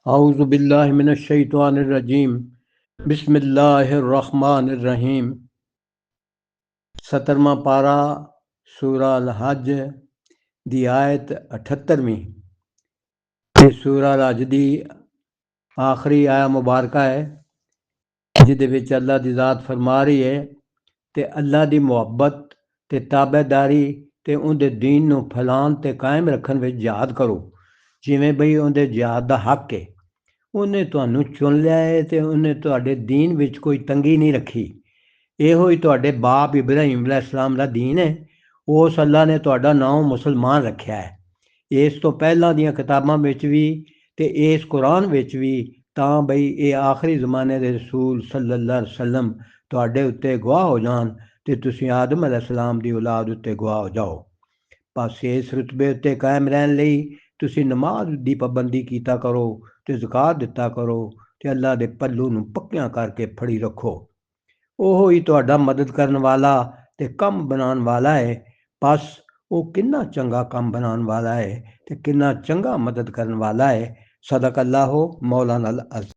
आऊज़ु बिल्लाहि मिनश शैतानिर रजीम बिस्मिल्लाहिर रहमानिर रहीम। 17वां पारा सूरा अल हज दी आयत 78ਵੀਂ। ਇਹ ਸੂਰਾ ਅਲ ਹਜ ਦੀ ਆਖਰੀ ਆਇਆ ਮੁਬਾਰਕਾ ਹੈ, ਜਿਹਦੇ ਵਿੱਚ ਅੱਲਾ ਦੀ ਜ਼ਾਤ ਫਰਮਾ ਰਹੀ ਹੈ ਤੇ ਅੱਲਾ ਦੀ ਮੁਹੱਬਤ ਤੇ ਤਾਬੇਦਾਰੀ ਤੇ ਉਹਦੇ ਦੀਨ ਨੂੰ ਫੈਲਾਉਣ ਤੇ ਕਾਇਮ ਰੱਖਣ ਵਿੱਚ ਜਿਹਾਦ ਕਰੋ, ਜਿਵੇਂ ਬਈ ਉਹਦੇ ਜਿਹਾਦ ਦਾ ਹੱਕ ਹੈ। ਉਹਨੇ ਤੁਹਾਨੂੰ ਚੁਣ ਲਿਆ ਹੈ ਤੇ ਉਹਨੇ ਤੁਹਾਡੇ ਦੀਨ ਵਿੱਚ ਕੋਈ ਤੰਗੀ ਨਹੀਂ ਰੱਖੀ। ਇਹੋ ਹੀ ਤੁਹਾਡੇ ਬਾਪ ਇਬਰਾਹੀਮ ਅਲੈਹਿਸਲਾਮ ਦਾ ਦੀਨ ਹੈ। ਉਸ ਅੱਲਾ ਨੇ ਤੁਹਾਡਾ ਨਾਮ ਮੁਸਲਮਾਨ ਰੱਖਿਆ ਹੈ। ਇਸ ਤੋਂ ਪਹਿਲਾਂ ਦੀਆਂ ਕਿਤਾਬਾਂ ਵਿੱਚ ਵੀ ਤੇ ਇਸ ਕੁਰਾਨ ਵਿੱਚ ਵੀ ਤਾਂ ਬਈ ਇਹ ਆਖਰੀ ਜ਼ਮਾਨੇ ਦੇ ਰਸੂਲ ਸੱਲੱਲਾਹੁ ਅਲੈਹਿ ਵਸੱਲਮ ਤੁਹਾਡੇ ਉੱਤੇ ਗਵਾਹ ਹੋ ਜਾਣ ਤੇ ਤੁਸੀਂ ਆਦਮ ਅਲੈਹਿਸਲਾਮ ਦੀ ਔਲਾਦ ਉੱਤੇ ਗਵਾਹ ਹੋ ਜਾਓ। ਬਸ ਇਸ ਰੁਤਬੇ ਉੱਤੇ ਕਾਇਮ ਰਹਿਣ ਲਈ ਤੁਸੀਂ ਨਮਾਜ਼ ਦੀ ਪਾਬੰਦੀ ਕੀਤਾ ਕਰੋ ਤੇ ਜ਼ਕਾਤ ਦਿੱਤਾ ਕਰੋ ਤੇ ਅੱਲਾ ਦੇ ਪੱਲੂ ਨੂੰ ਪੱਕਿਆਂ ਕਰਕੇ ਫੜੀ ਰੱਖੋ। ਉਹ ਹੀ ਤੁਹਾਡਾ ਮਦਦ ਕਰਨ ਵਾਲਾ ਤੇ ਕੰਮ ਬਣਾਉਣ ਵਾਲਾ ਹੈ। ਬਸ ਉਹ ਕਿੰਨਾ ਚੰਗਾ ਕੰਮ ਬਣਾਉਣ ਵਾਲਾ ਹੈ ਤੇ ਕਿੰਨਾ ਚੰਗਾ ਮਦਦ ਕਰਨ ਵਾਲਾ ਹੈ। ਸਦਕ ਅੱਲਾਹੁ ਮੌਲਾਨਾ ਅਲ ਅਜ਼ੀਜ਼।